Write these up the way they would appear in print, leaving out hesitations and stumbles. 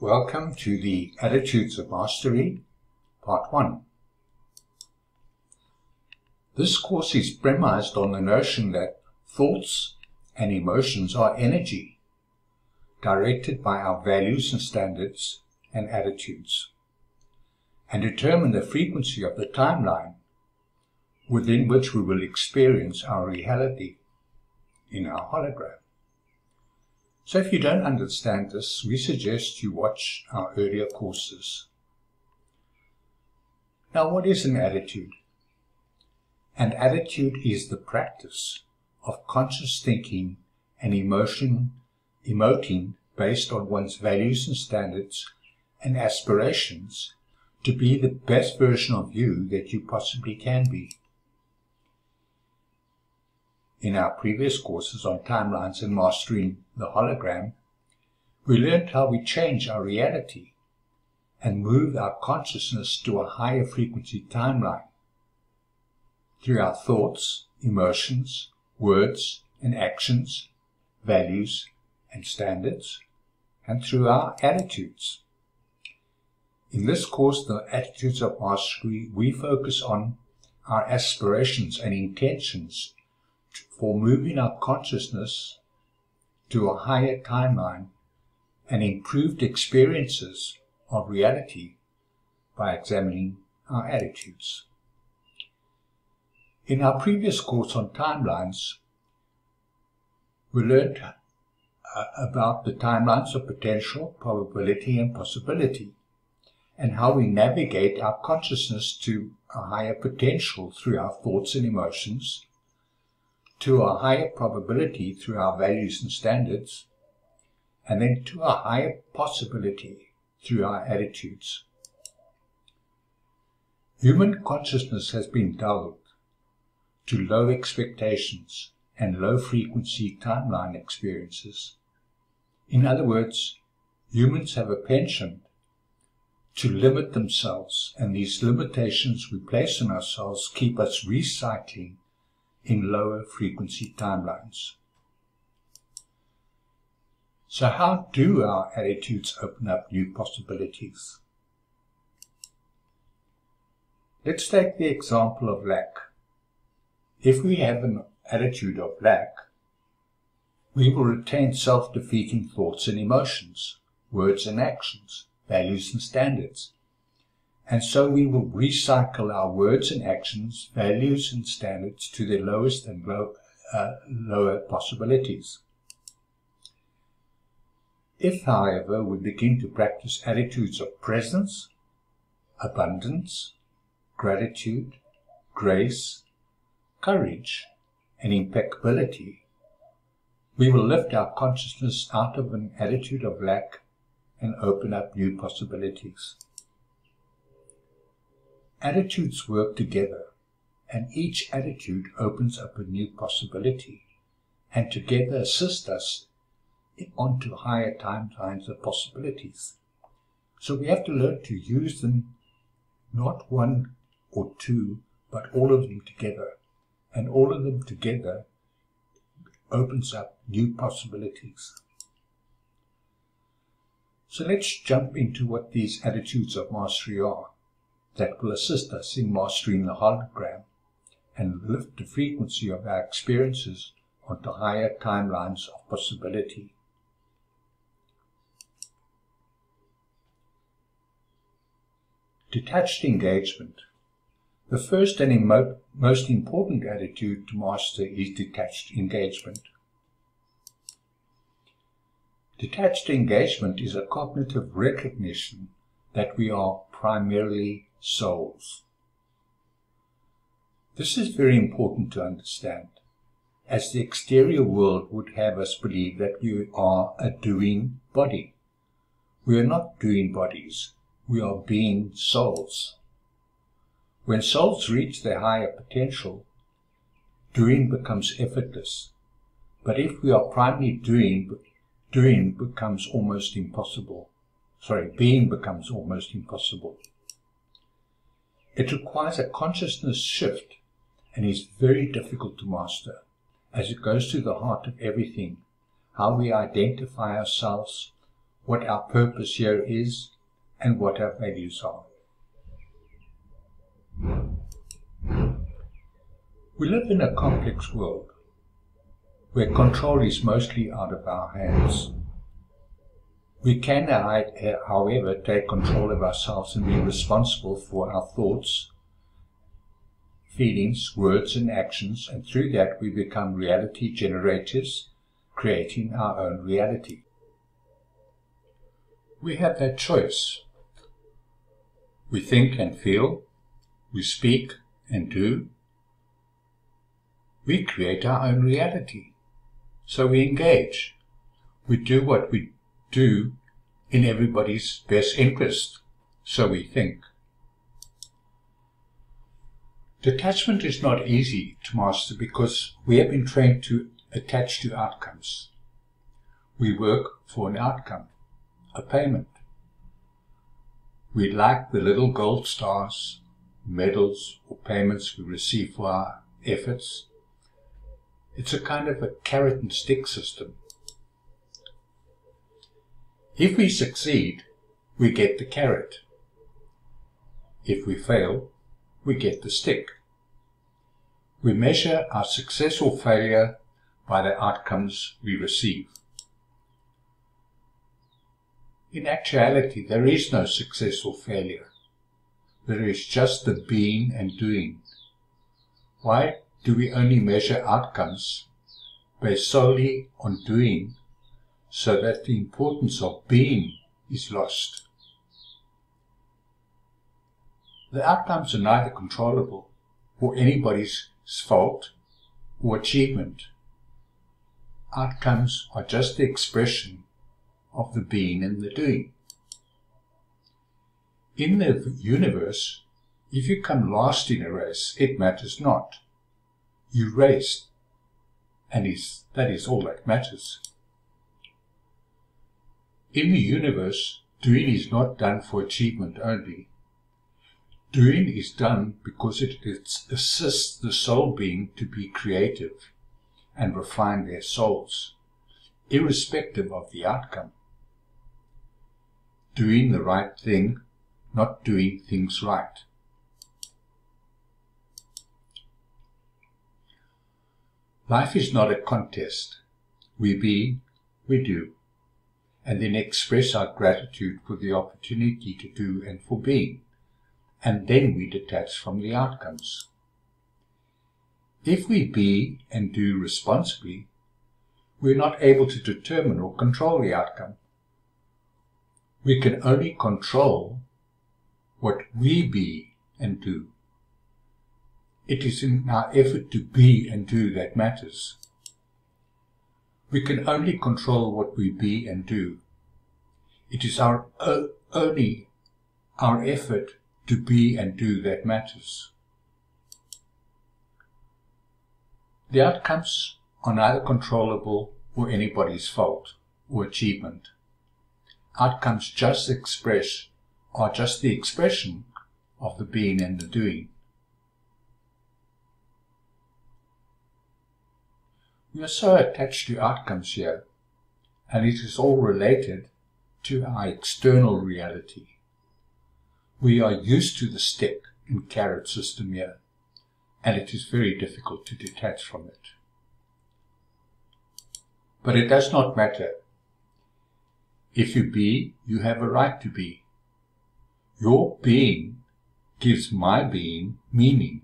Welcome to the Attitudes of Mastery, Part 1. This course is premised on the notion that thoughts and emotions are energy, directed by our values and standards and attitudes, and determine the frequency of the timeline within which we will experience our reality in our hologram. So if you don't understand this, we suggest you watch our earlier courses. Now, what is an attitude? An attitude is the practice of conscious thinking and emoting based on one's values and standards and aspirations to be the best version of you that you possibly can be. In our previous courses on timelines and mastering the hologram, we learned how we change our reality and move our consciousness to a higher frequency timeline through our thoughts, emotions, words and actions, values and standards, and through our attitudes. In this course, the Attitudes of Mastery, we focus on our aspirations and intentions for moving our consciousness to a higher timeline and improved experiences of reality by examining our attitudes. In our previous course on timelines, we learned about the timelines of potential, probability, and possibility, and how we navigate our consciousness to a higher potential through our thoughts and emotions, to a higher probability through our values and standards, and then to a higher possibility through our attitudes. Human consciousness has been dulled to low expectations and low frequency timeline experiences. In other words, humans have a penchant to limit themselves, and these limitations we place on ourselves keep us recycling in lower frequency timelines. So how do our attitudes open up new possibilities? Let's take the example of lack. If we have an attitude of lack, we will retain self-defeating thoughts and emotions, words and actions, values and standards. And so we will recycle our words and actions, values and standards to their lowest and lower possibilities. If, however, we begin to practice attitudes of presence, abundance, gratitude, grace, courage, and impeccability, we will lift our consciousness out of an attitude of lack and open up new possibilities. Attitudes work together, and each attitude opens up a new possibility, and together assist us onto higher timelines of possibilities. So we have to learn to use them, not one or two, but all of them together. And all of them together opens up new possibilities. So let's jump into what these attitudes of mastery are that will assist us in mastering the hologram and lift the frequency of our experiences onto higher timelines of possibility. Detached engagement. The first and most important attitude to master is detached engagement. Detached engagement is a cognitive recognition that we are primarily souls. This is very important to understand, as the exterior world would have us believe that we are a doing body. We are not doing bodies, we are being souls. When souls reach their higher potential, doing becomes effortless. But if we are primarily being becomes almost impossible. It requires a consciousness shift and is very difficult to master, as it goes to the heart of everything, how we identify ourselves, what our purpose here is, and what our values are. We live in a complex world, where control is mostly out of our hands. We can, however, take control of ourselves and be responsible for our thoughts, feelings, words and actions, and through that we become reality generators, creating our own reality. We have that choice. We think and feel, we speak and do. We create our own reality. So we engage. We do what we do in everybody's best interest. So we think. Detachment is not easy to master because we have been trained to attach to outcomes. We work for an outcome, a payment. We like the little gold stars, medals or payments we receive for our efforts. It's a kind of a carrot and stick system. If we succeed, we get the carrot. If we fail, we get the stick. We measure our success or failure by the outcomes we receive. In actuality, there is no success or failure. There is just the being and doing. Why do we only measure outcomes based solely on doing, so that the importance of being is lost? The outcomes are neither controllable or anybody's fault or achievement. Outcomes are just the expression of the being and the doing. In the universe, if you come last in a race, it matters not. You raced, and that is all that matters. In the universe, doing is not done for achievement only. Doing is done because it assists the soul being to be creative and refine their souls, irrespective of the outcome. Doing the right thing, not doing things right. Life is not a contest. We be, we do, and then express our gratitude for the opportunity to do and for being, and then we detach from the outcomes. If we be and do responsibly, we are not able to determine or control the outcome. We can only control what we be and do. It is in our effort to be and do that matters. We can only control what we be and do. It is only our effort to be and do that matters. The outcomes are neither controllable or anybody's fault or achievement. Outcomes are just the expression of the being and the doing. We are so attached to outcomes here, and it is all related to our external reality. We are used to the stick and carrot system here, and it is very difficult to detach from it. But it does not matter. If you be, you have a right to be. Your being gives my being meaning.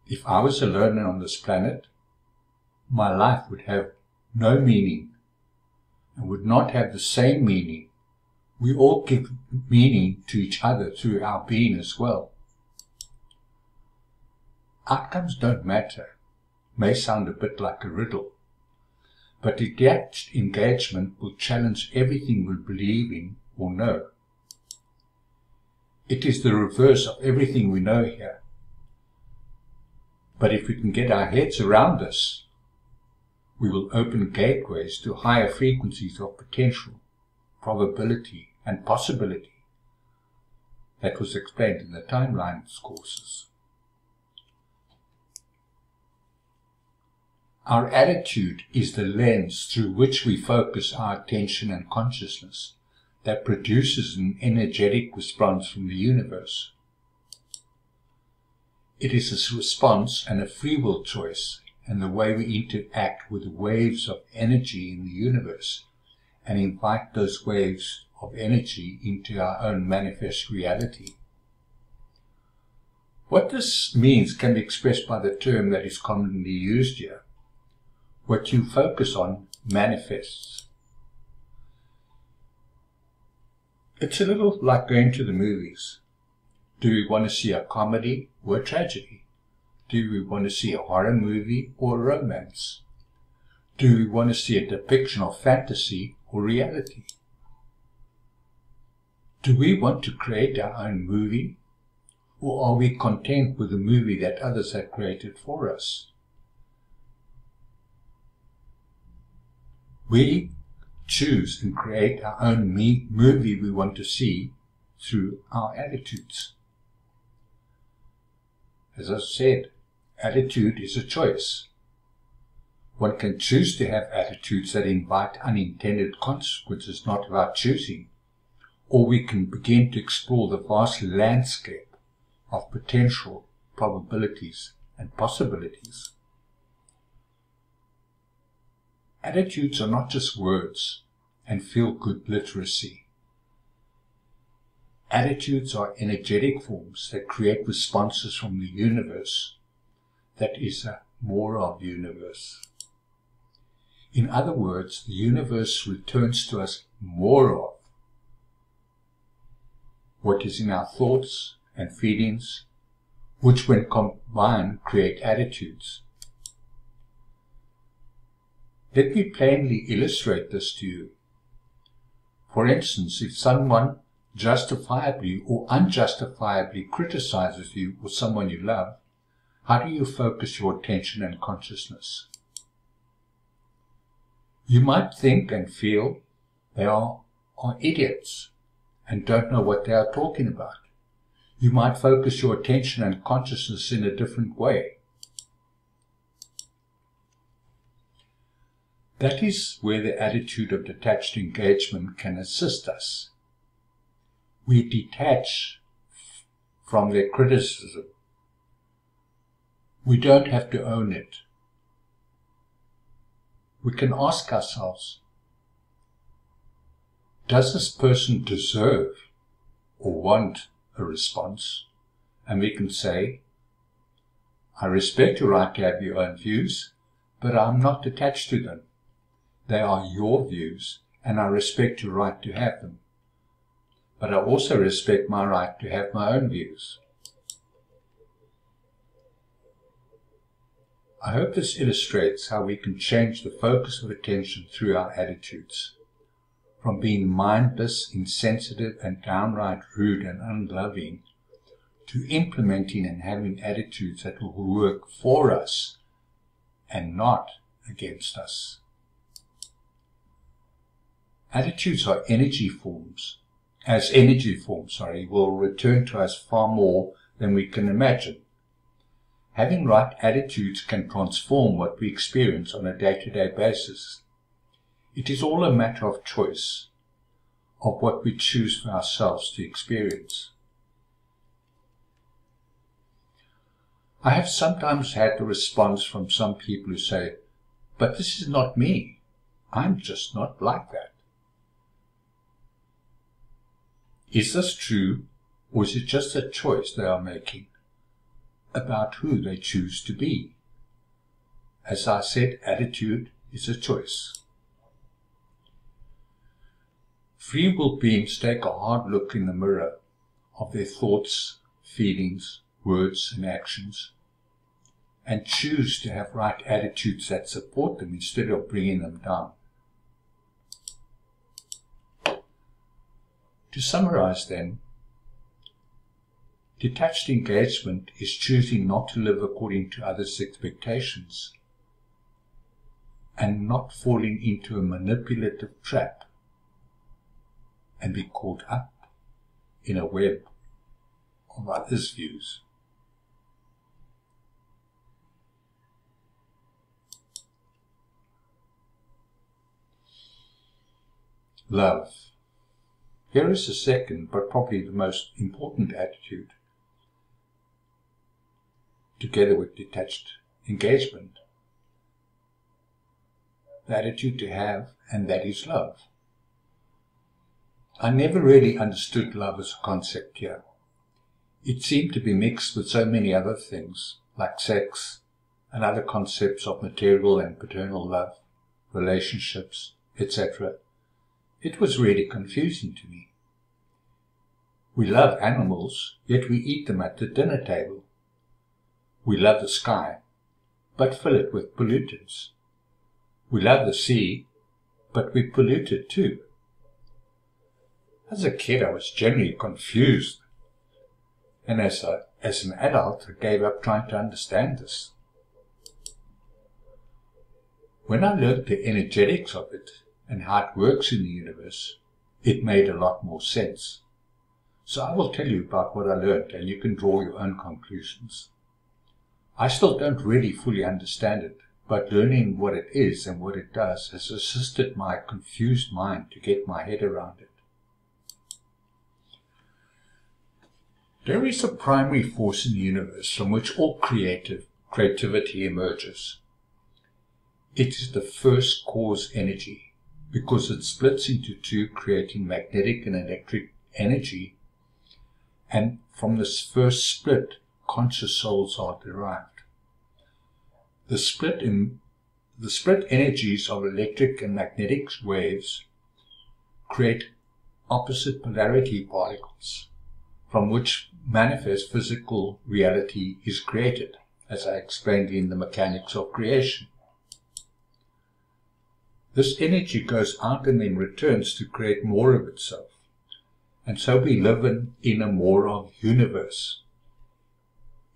If I was alone on this planet, my life would have no meaning and would not have the same meaning. We all give meaning to each other through our being as well. Outcomes don't matter may sound a bit like a riddle, but detached engagement will challenge everything we believe in or know. It is the reverse of everything we know here. But if we can get our heads around this, we will open gateways to higher frequencies of potential, probability, and possibility. That was explained in the timelines courses. Our attitude is the lens through which we focus our attention and consciousness that produces an energetic response from the universe. It is a response and a free will choice in the way we interact with waves of energy in the universe and invite those waves of energy into our own manifest reality. What this means can be expressed by the term that is commonly used here. What you focus on manifests. It's a little like going to the movies. Do we want to see a comedy or a tragedy? Do we want to see a horror movie or a romance? Do we want to see a depiction of fantasy or reality? Do we want to create our own movie, or are we content with the movie that others have created for us? We choose and create our own movie we want to see through our attitudes. As I said, attitude is a choice. One can choose to have attitudes that invite unintended consequences not of our choosing, or we can begin to explore the vast landscape of potential, probabilities, and possibilities. Attitudes are not just words and feel-good literacy. Attitudes are energetic forms that create responses from the universe. That is a more of universe. In other words, the universe returns to us more of what is in our thoughts and feelings, which when combined create attitudes. Let me plainly illustrate this to you. For instance, if someone justifiably or unjustifiably criticizes you or someone you love, how do you focus your attention and consciousness? You might think and feel they are idiots and don't know what they are talking about. You might focus your attention and consciousness in a different way. That is where the attitude of detached engagement can assist us. We detach from their criticism. We don't have to own it. We can ask ourselves, does this person deserve or want a response? And we can say, I respect your right to have your own views, but I'm not attached to them. They are your views, and I respect your right to have them. But I also respect my right to have my own views. I hope this illustrates how we can change the focus of attention through our attitudes, from being mindless, insensitive, and downright rude and unloving, to implementing and having attitudes that will work for us and not against us. Attitudes are energy forms. Will return to us far more than we can imagine. Having right attitudes can transform what we experience on a day-to-day basis. It is all a matter of choice, of what we choose for ourselves to experience. I have sometimes had the response from some people who say, but this is not me. I'm just not like that. Is this true, or is it just a choice they are making about who they choose to be? As I said, attitude is a choice. Free will beings take a hard look in the mirror of their thoughts, feelings, words, and actions. and choose to have right attitudes that support them instead of bringing them down. To summarize then, detached engagement is choosing not to live according to others' expectations and not falling into a manipulative trap and be caught up in a web of others' views. Love. Here is the second, but probably the most important attitude, together with detached engagement. The attitude to have, and that is love. I never really understood love as a concept here. It seemed to be mixed with so many other things, like sex and other concepts of material and paternal love, relationships, etc. It was really confusing to me. We love animals, yet we eat them at the dinner table. We love the sky, but fill it with pollutants. We love the sea, but we pollute it too. As a kid, I was generally confused, and as an adult, I gave up trying to understand this. When I learned the energetics of it and how it works in the universe, it made a lot more sense. So I will tell you about what I learned, and you can draw your own conclusions. I still don't really fully understand it, but learning what it is and what it does has assisted my confused mind to get my head around it. There is a primary force in the universe from which all creativity emerges. It is the first cause energy, because it splits into two, creating magnetic and electric energy, and from this first split, conscious souls are derived. The split energies of electric and magnetic waves create opposite polarity particles, from which manifest physical reality is created, as I explained in the mechanics of creation. This energy goes out and then returns to create more of itself, and so we live in a more of universe.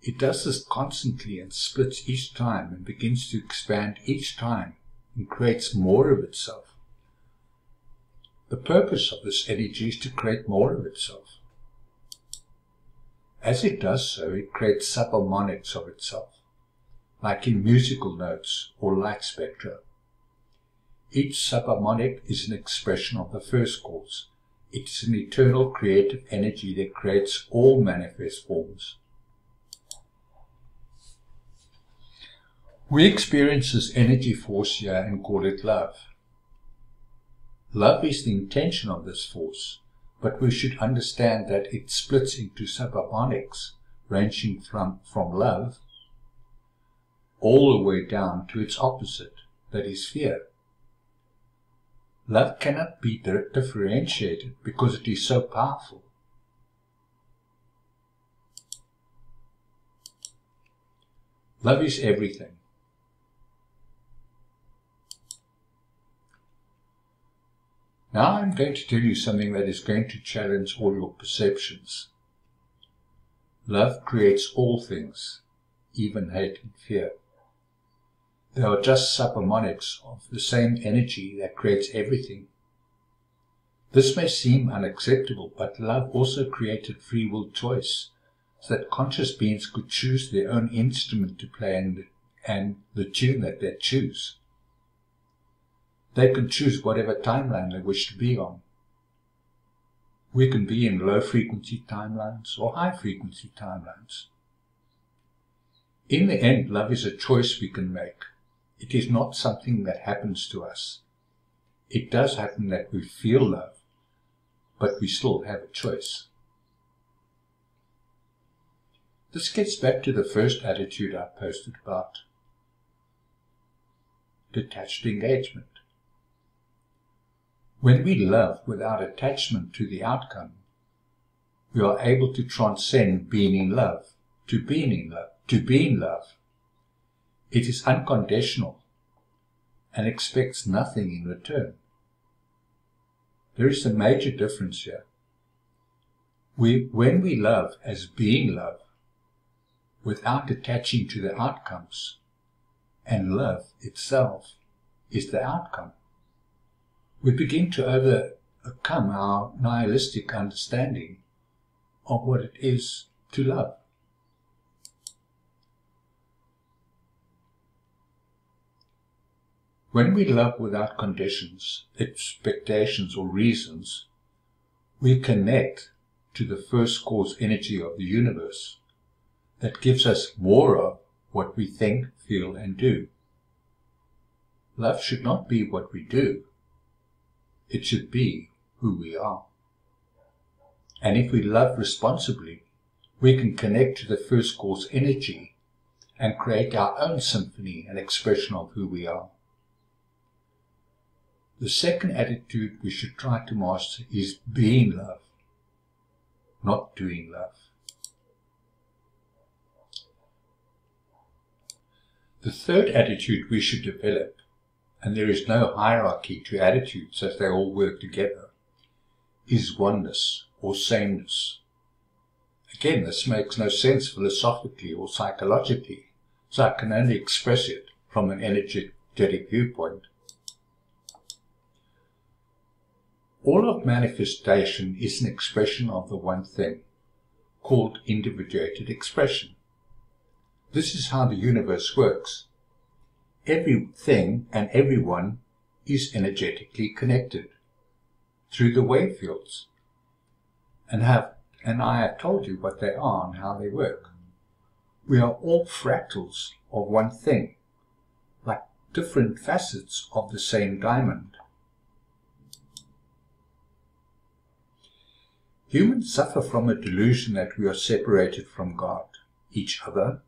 It does this constantly and splits each time and begins to expand each time and creates more of itself. The purpose of this energy is to create more of itself. As it does so, it creates subharmonics of itself, like in musical notes or light spectra. Each subharmonic is an expression of the first cause. It is an eternal creative energy that creates all manifest forms. We experience this energy force here and call it love. Love is the intention of this force, but we should understand that it splits into subharmonics, ranging from love all the way down to its opposite, that is fear. Love cannot be differentiated because it is so powerful. Love is everything. Now I'm going to tell you something that is going to challenge all your perceptions. Love creates all things, even hate and fear. They are just subharmonics of the same energy that creates everything. This may seem unacceptable, but love also created free will choice, so that conscious beings could choose their own instrument to play and the tune that they choose. They can choose whatever timeline they wish to be on. We can be in low-frequency timelines or high-frequency timelines. In the end, love is a choice we can make. It is not something that happens to us. It does happen that we feel love, but we still have a choice. This gets back to the first attitude I posted about detached engagement. When we love without attachment to the outcome, we are able to transcend being in love to being in love, to being love. It is unconditional and expects nothing in return. There is a major difference here. When we love as being love, without attaching to the outcomes, and love itself is the outcome, we begin to overcome our nihilistic understanding of what it is to love. When we love without conditions, expectations, or reasons, we connect to the first cause energy of the universe that gives us more of what we think, feel, and do. Love should not be what we do. It should be who we are. And if we love responsibly, we can connect to the first cause energy and create our own symphony and expression of who we are. The second attitude we should try to master is being love, not doing love. The third attitude we should develop, and there is no hierarchy to attitudes as they all work together, is oneness or sameness. Again, this makes no sense philosophically or psychologically, so I can only express it from an energetic viewpoint. All of manifestation is an expression of the one thing, called individuated expression. This is how the universe works. Everything and everyone is energetically connected through the wave fields. And I have told you what they are and how they work. We are all fractals of one thing, like different facets of the same diamond. Humans suffer from a delusion that we are separated from God, each other,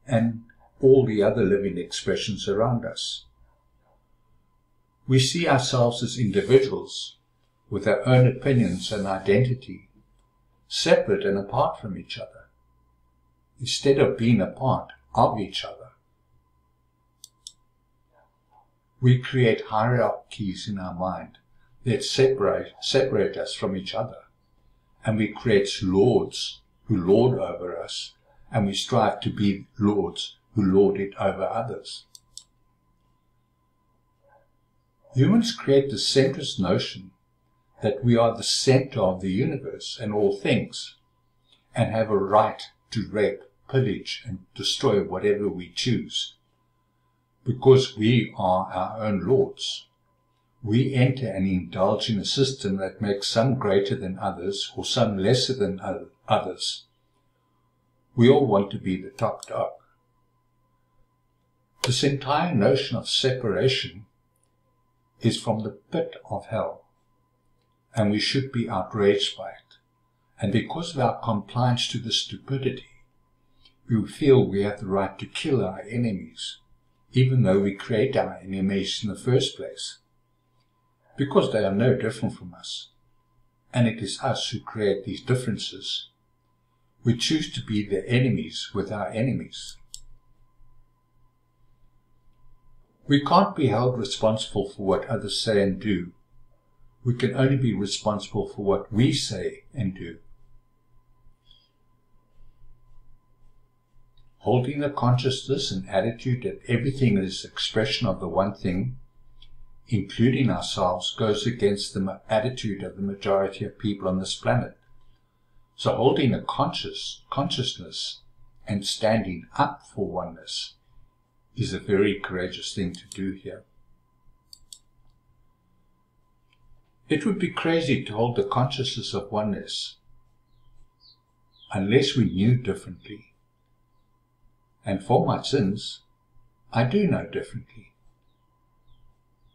and all the other living expressions around us. We see ourselves as individuals with our own opinions and identity, separate and apart from each other, instead of being a part of each other. We create hierarchies in our mind that separate us from each other, and we create lords who lord over us, and we strive to be lords who lord it over others. Humans create the centrist notion that we are the center of the universe and all things, and have a right to rape, pillage, and destroy whatever we choose. Because we are our own lords, we enter and indulge in a system that makes some greater than others or some lesser than others. We all want to be the top dog. This entire notion of separation is from the pit of hell, and we should be outraged by it. And because of our compliance to this stupidity, we feel we have the right to kill our enemies, even though we create our enemies in the first place, because they are no different from us, and it is us who create these differences. We choose to be the enemies with our enemies. We can't be held responsible for what others say and do. We can only be responsible for what we say and do. Holding the consciousness and attitude that everything is an expression of the one thing, including ourselves, goes against the attitude of the majority of people on this planet. So holding a consciousness and standing up for oneness is a very courageous thing to do here. It would be crazy to hold the consciousness of oneness unless we knew differently. And for my sins, I do know differently.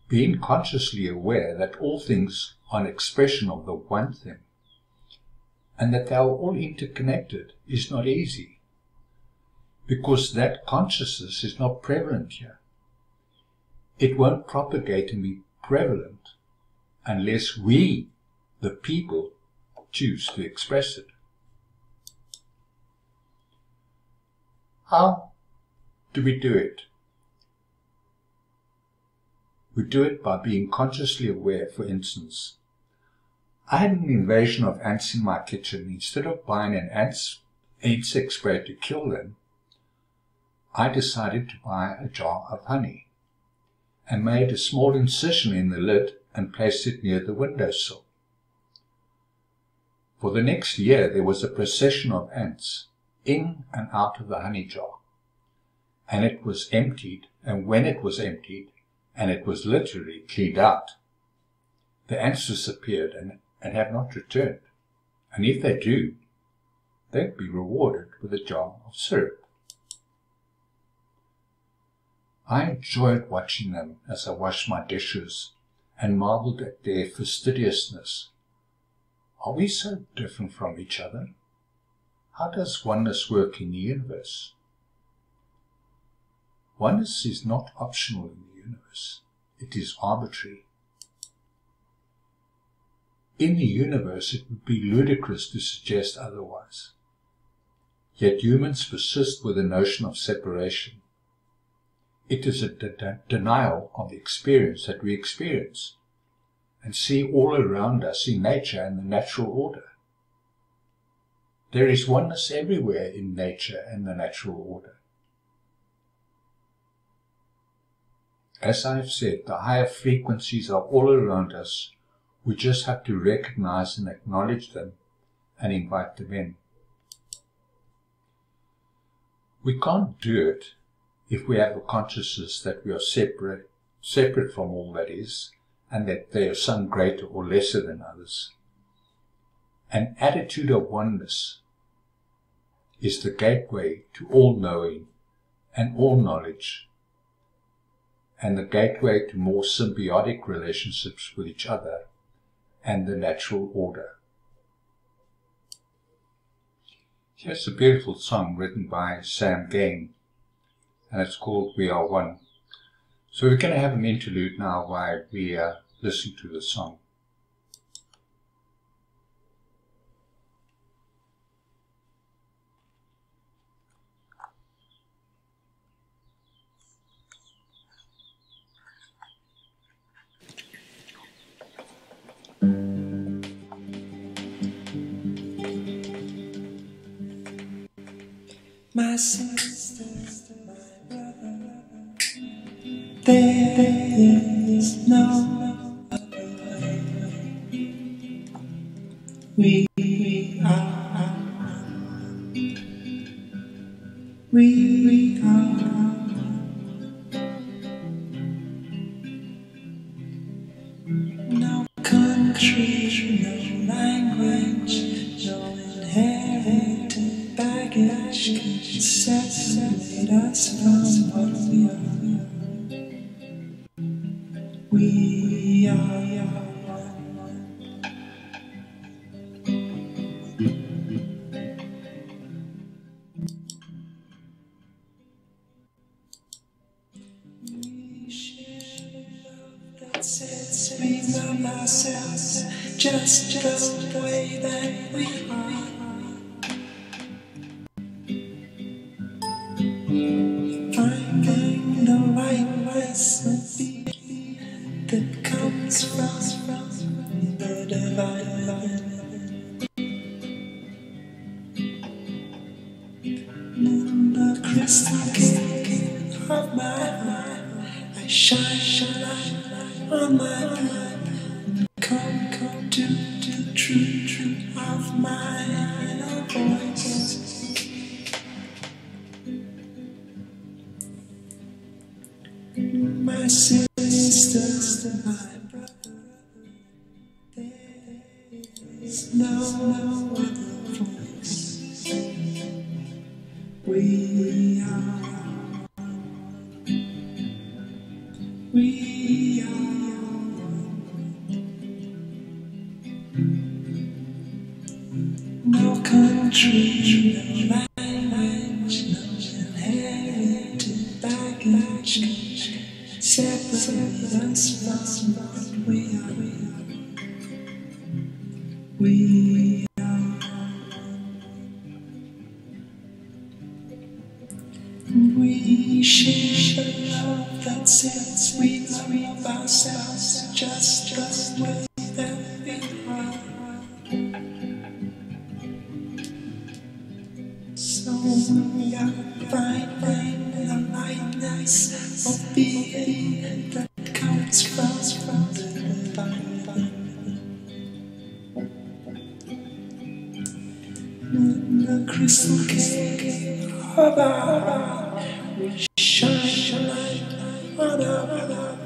Being consciously aware that all things are an expression of the one thing, and that they are all interconnected, is not easy, because that consciousness is not prevalent here. It won't propagate and be prevalent unless we, the people, choose to express it. How do we do it? We do it by being consciously aware. For instance, I had an invasion of ants in my kitchen. Instead of buying an insect spray to kill them, I decided to buy a jar of honey and made a small incision in the lid and placed it near the windowsill. For the next year there was a procession of ants in and out of the honey jar, and it was emptied, and when it was emptied, and it was literally cleaned out, the ants disappeared and have not returned. And if they do, they'd be rewarded with a jar of syrup. I enjoyed watching them as I washed my dishes and marveled at their fastidiousness. Are we so different from each other? How does oneness work in the universe? Oneness is not optional in the universe. It is arbitrary. In the universe, it would be ludicrous to suggest otherwise. Yet humans persist with the notion of separation. It is a denial of the experience that we experience and see all around us in nature and the natural order. There is oneness everywhere in nature and the natural order. As I have said, the higher frequencies are all around us. We just have to recognize and acknowledge them and invite them in. We can't do it if we have a consciousness that we are separate from all that is, and that they are some greater or lesser than others. An attitude of oneness is the gateway to all knowing and all knowledge, and the gateway to more symbiotic relationships with each other and the natural order. Here's a beautiful song written by Sam Gain, and it's called We Are One. So we're going to have an interlude now while we listen to the song. My sister, my brother, there is no other way. We are no country, no language, no inherited baggage can separate us from what we are. We are we share love that says we love ourselves just the way that we are. Finding the right recipe that comes from the divine. In the crystal cave of my mind, I shine light on my mind. Come to the truth of my inner voice. My sister, my brother, there is no other voice. We are no country, no language, no inherited baggage separate us from what we are. We are. We share the love that says we love ourselves just the way that we are. So we are finding the lightness of being that comes from the divine. In the crystal cave of our heart, we shine light on our love.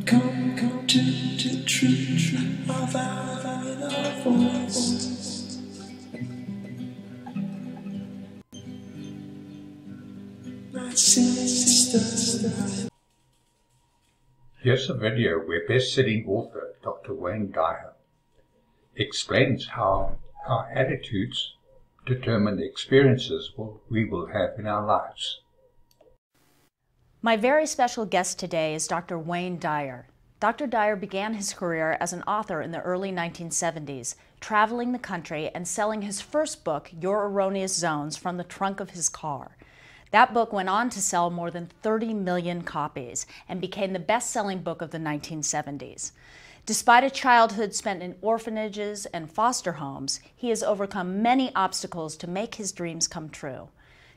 Come to the truth of our inner voice. My sister. Here's a video where best-selling author Dr. Wayne Dyer explains how our attitudes determine the experiences we will have in our lives. My very special guest today is Dr. Wayne Dyer. Dr. Dyer began his career as an author in the early 1970s, traveling the country and selling his first book, Your Erroneous Zones, from the trunk of his car. That book went on to sell more than 30 million copies and became the best-selling book of the 1970s. Despite a childhood spent in orphanages and foster homes, he has overcome many obstacles to make his dreams come true.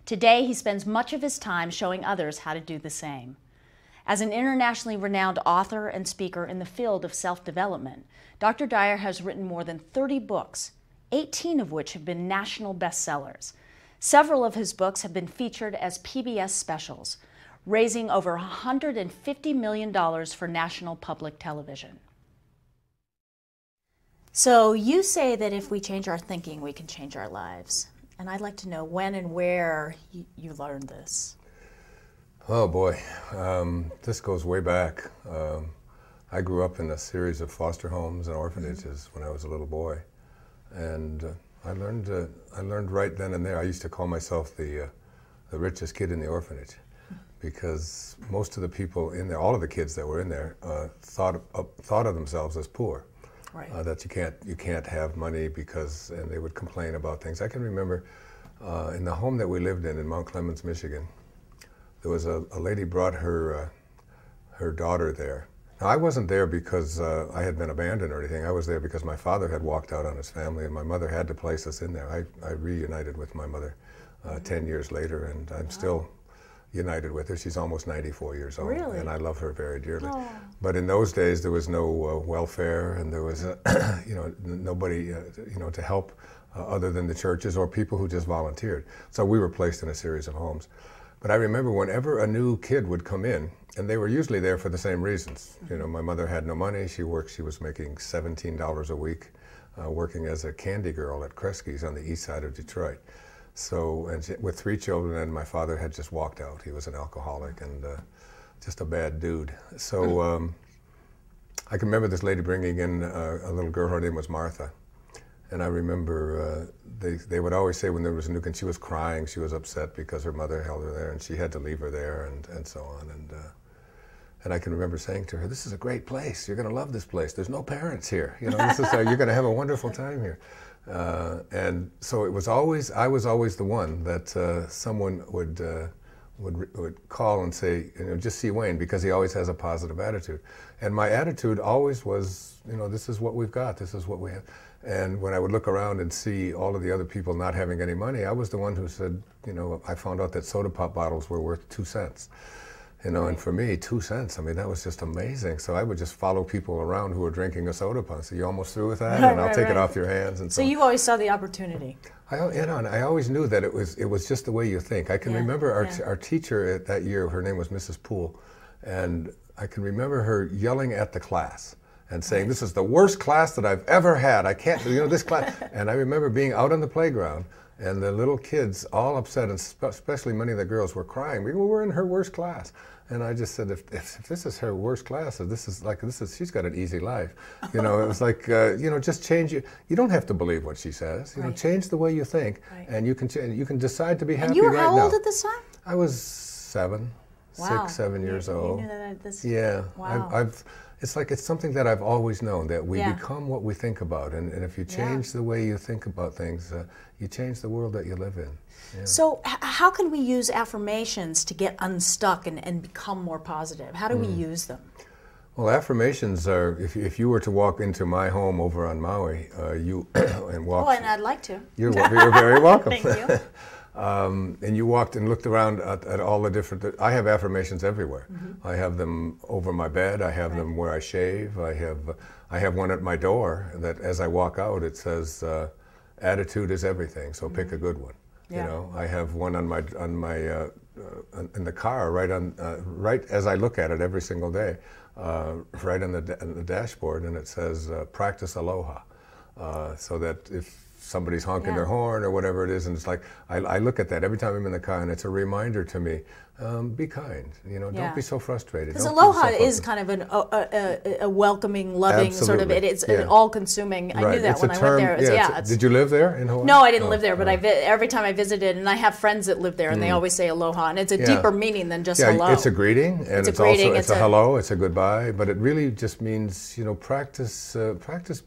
Today, he spends much of his time showing others how to do the same. As an internationally renowned author and speaker in the field of self-development, Dr. Dyer has written more than 30 books, 18 of which have been national bestsellers. Several of his books have been featured as PBS specials, raising over $150 million for national public television. So you say that if we change our thinking, we can change our lives. And I'd like to know when and where you learned this. Oh boy, this goes way back. I grew up in a series of foster homes and orphanages when I was a little boy. And I learned right then and there. I used to call myself the richest kid in the orphanage, because most of the people in there, all of the kids that were in there, thought of themselves as poor. Right. That you can't have money because, and they would complain about things. I can remember in the home that we lived in Mount Clemens, Michigan, there was a lady brought her daughter there. Now, I wasn't there because I had been abandoned or anything. I was there because my father had walked out on his family, and my mother had to place us in there. I reunited with my mother 10 years later, and I'm still united with her. She's almost 94 years old, really? And I love her very dearly. Oh. But in those days, there was no welfare, and there was nobody to help other than the churches or people who just volunteered. So we were placed in a series of homes. But I remember whenever a new kid would come in, and they were usually there for the same reasons. You know, my mother had no money. She was making $17 a week, working as a candy girl at Kresge's on the east side of Detroit. So, with 3 children, and my father had just walked out. He was an alcoholic and just a bad dude. So I can remember this lady bringing in a little girl. Her name was Martha. And I remember they would always say when there was a new kid, she was crying. She was upset because her mother held her there, and she had to leave her there, and so on. And I can remember saying to her, "This is a great place. You're going to love this place. There's no parents here. You know, you're going to have a wonderful time here." And so I was always the one that someone would call and say, just see Wayne, because he always has a positive attitude. And my attitude always was, this is what we've got, this is what we have. And when I would look around and see all of the other people not having any money, I was the one who said, I found out that soda pop bottles were worth 2 cents. And for me, 2 cents, that was just amazing. So I would just follow people around who were drinking a soda pop. So you almost through with that? And I'll take it off your hands. And so you always saw the opportunity. And I always knew that it was just the way you think. I can remember our teacher that year, her name was Mrs. Poole, and I can remember her yelling at the class and saying, "This is the worst class that I've ever had. I can't, this class." And I remember being out on the playground, and the little kids all upset, and especially many of the girls were crying. We're in her worst class. And I just said, if this is her worst class, she's got an easy life. It was like, just change it. You don't have to believe what she says. Change the way you think, and you can decide to be happy right now. And you were how old at this time? I was 7. Wow. 6, 7 years old. You knew that this, Yeah. wow. It's something that I've always known, that we Yeah. become what we think about. And if you change the way you think about things, you change the world that you live in. Yeah. So how can we use affirmations to get unstuck and become more positive? How do we use them? Well, affirmations are, if you were to walk into my home over on Maui, and walk... Oh, and I'd like to. You're very welcome. Thank you. And you walked and looked around at all the different... I have affirmations everywhere. I have them over my bed. I have them where I shave. I have one at my door that as I walk out, it says, attitude is everything, so pick a good one. Yeah. You know, I have one on my in the car, right as I look at it every single day, right on the dashboard, and it says, practice aloha. So that if somebody's honking their horn or whatever it is, and it's like, I look at that every time I'm in the car, and it's a reminder to me, be kind, you know, don't be so frustrated. Because aloha is kind of a welcoming, loving sort of, it's an all-consuming, I knew that when I went there. Did you live there in Hawaii? No, I didn't live there, but every time I visited, and I have friends that live there, and they always say aloha, and it's a deeper meaning than just hello. It's a greeting, and it's a hello, it's a goodbye, but it really just means, you know, practice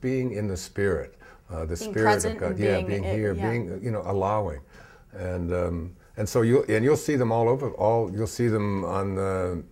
being in the spirit. The spirit of God, being here, being, you know, allowing, and so you'll see them all over. You'll see them on the,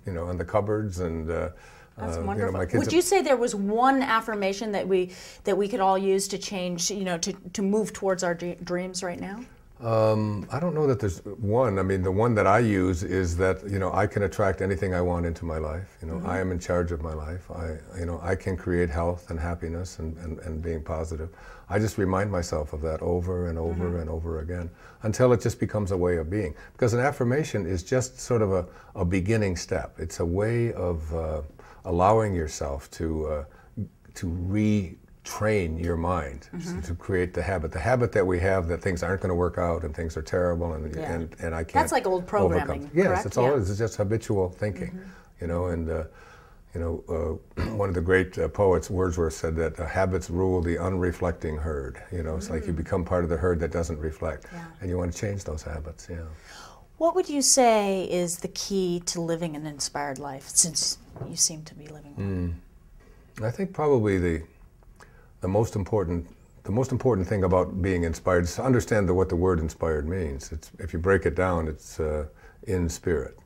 you know, on the cupboards, and that's wonderful. You know, my kids. Would you say there was one affirmation that we could all use to change, you know, to move towards our dreams right now? I don't know that there's one. I mean, the one that I use is that, you know, I can attract anything I want into my life. You know, I am in charge of my life. I can create health and happiness and being positive. I just remind myself of that over and over and over again until it just becomes a way of being. Because an affirmation is just sort of a beginning step. It's a way of allowing yourself to retrain your mind to create the habit that we have, that things aren't going to work out and things are terrible and I can't. That's like old programming. Yes, correct? it's all it is. It's just habitual thinking, you know. And one of the great poets, Wordsworth, said that habits rule the unreflecting herd. You know, it's like you become part of the herd that doesn't reflect, and you want to change those habits. Yeah. What would you say is the key to living an inspired life, since you seem to be living one? I think probably the most important thing about being inspired is to understand what the word inspired means. If you break it down, it's in spirit.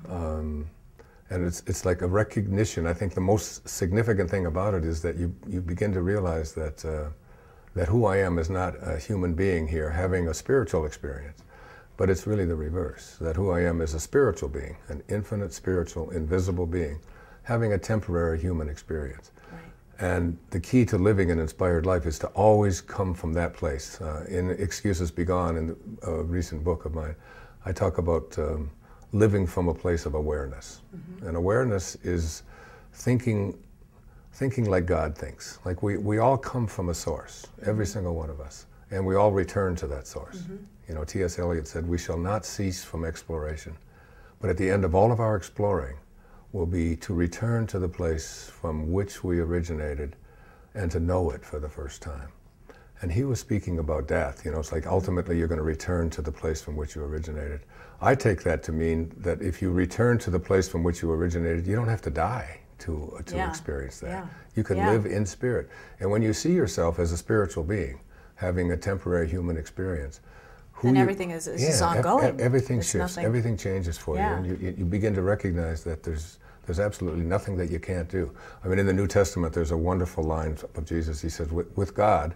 And it's like a recognition. I think the most significant thing about it is that you begin to realize that who I am is not a human being here having a spiritual experience, but it's really the reverse. That who I am is a spiritual being, an infinite spiritual, invisible being, having a temporary human experience. And the key to living an inspired life is to always come from that place. In Excuses Be Gone, in a recent book of mine, I talk about living from a place of awareness. And awareness is thinking like God thinks. Like we all come from a source, every single one of us, and we all return to that source. You know, T.S. Eliot said, we shall not cease from exploration, but at the end of all of our exploring will be to return to the place from which we originated and to know it for the first time. And he was speaking about death. You know, it's like ultimately you're going to return to the place from which you originated. I take that to mean that if you return to the place from which you originated, you don't have to die to experience that. You can live in spirit. And when you see yourself as a spiritual being, having a temporary human experience, and everything is ongoing. Everything shifts. Everything changes for you, and you begin to recognize that there's absolutely nothing that you can't do. I mean, in the New Testament, there's a wonderful line of Jesus. He says, with God,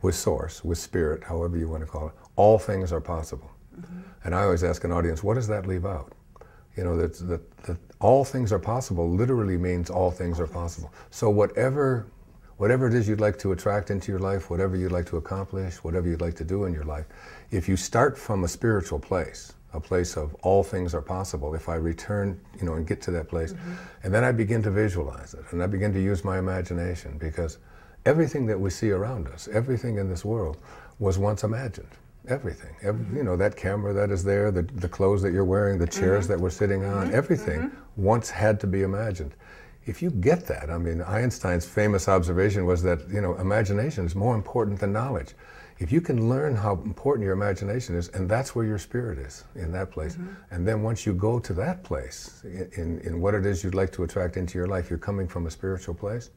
with Source, with Spirit, however you want to call it, all things are possible. And I always ask an audience, what does that leave out? You know, that all things are possible literally means all things are possible. So whatever it is you'd like to attract into your life, whatever you'd like to accomplish, whatever you'd like to do in your life, if you start from a spiritual place, a place of all things are possible, if I return, you know, and get to that place, and then I begin to visualize it, and I begin to use my imagination, because everything that we see around us, everything in this world, was once imagined. Everything. You know, that camera that is there, the clothes that you're wearing, the chairs that we're sitting on, everything once had to be imagined. If you get that, I mean, Einstein's famous observation was that, you know, imagination is more important than knowledge. if you can learn how important your imagination is, and that's where your spirit is, in that place, and then once you go to that place, in what it is you'd like to attract into your life, you're coming from a spiritual place,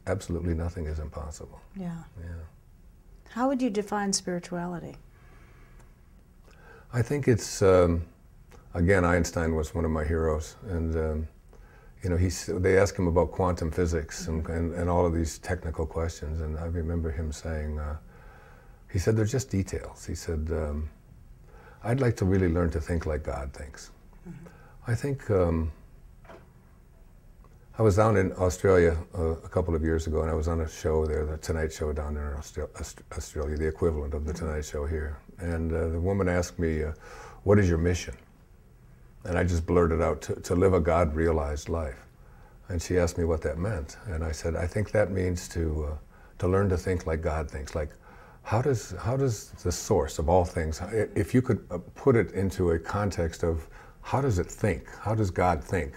absolutely nothing is impossible. Yeah. Yeah. How would you define spirituality? I think it's, again, Einstein was one of my heroes, and you know, they asked him about quantum physics and all of these technical questions, and I remember him saying, he said, they're just details. He said, I'd like to really learn to think like God thinks. I think, I was down in Australia a couple of years ago, and I was on a show there, the Tonight Show down there in Australia, the equivalent of the Tonight Show here. And the woman asked me, what is your mission? And I just blurted out, to live a God-realized life. And she asked me what that meant. And I said, I think that means to learn to think like God thinks. Like, how does the source of all things, if you could put it into a context of how does it think? How does God think?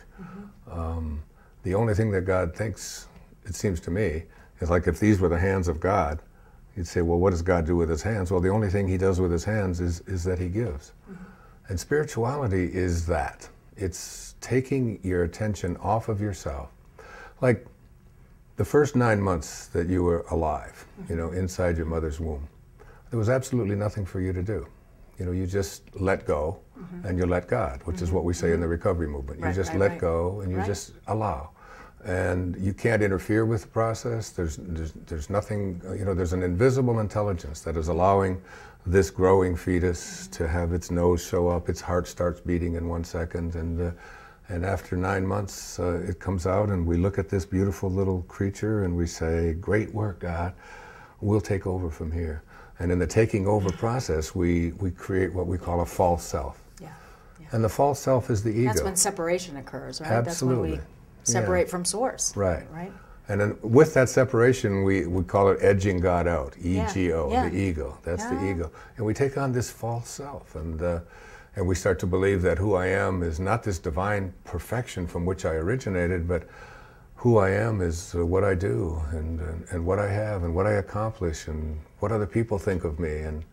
The only thing that God thinks, it seems to me, is like if these were the hands of God, you'd say, well, what does God do with his hands? Well, the only thing he does with his hands is that he gives. And spirituality is that. It's taking your attention off of yourself. Like the first 9 months that you were alive, you know, inside your mother's womb, there was absolutely nothing for you to do. You know, you just let go and you let God, which is what we say in the recovery movement. You just let go and you just allow. And you can't interfere with the process. There's nothing, you know, there's an invisible intelligence that is allowing this growing fetus to have its nose show up, its heart starts beating in 1 second, and after 9 months it comes out and we look at this beautiful little creature and we say, great work, God, we'll take over from here. And in the taking over process, we create what we call a false self. Yeah. And the false self is the ego. That's when separation occurs, right? Absolutely. That's when we separate from source. Right. Right. And then with that separation, we call it edging God out, E-G-O, the ego. That's the ego. And we take on this false self, and we start to believe that who I am is not this divine perfection from which I originated, but who I am is what I do, and what I have, and what I accomplish, and what other people think of me, and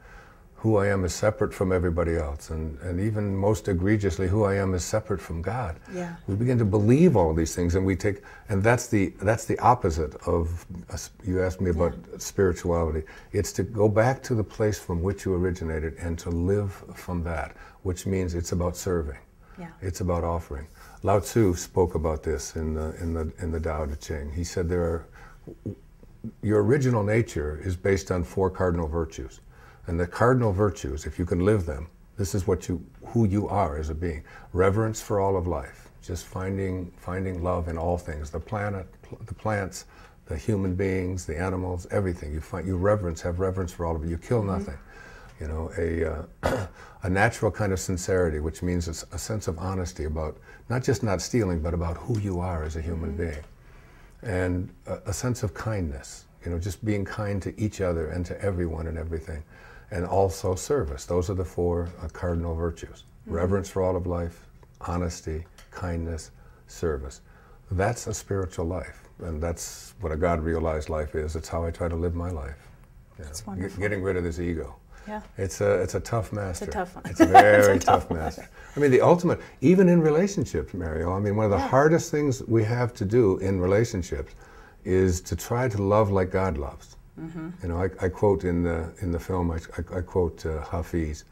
who I am is separate from everybody else, and even most egregiously, who I am is separate from God. Yeah. We begin to believe all these things, and that's the opposite of, you asked me about spirituality. It's to go back to the place from which you originated and to live from that, which means it's about serving. Yeah. It's about offering. Lao Tzu spoke about this in the Tao Te Ching. He said your original nature is based on 4 cardinal virtues. And the cardinal virtues, if you can live them, this is who you are as a being. Reverence for all of life, just finding love in all things, the planet, the plants, the human beings, the animals, everything. You have reverence for all of it. You kill nothing. You know, a natural kind of sincerity, which means a sense of honesty about not just not stealing, but about who you are as a human being. And a sense of kindness, you know, just being kind to each other and to everyone and everything. And also service. Those are the 4 cardinal virtues. Reverence for all of life, honesty, kindness, service. That's a spiritual life. And that's what a God-realized life is. It's how I try to live my life. That's wonderful. Getting rid of this ego. Yeah. It's a tough master. It's a tough one. It's a very tough master. I mean, the ultimate, even in relationships, Mariel, I mean, one of the hardest things we have to do in relationships is to try to love like God loves. You know, I quote in the film, I quote Hafiz,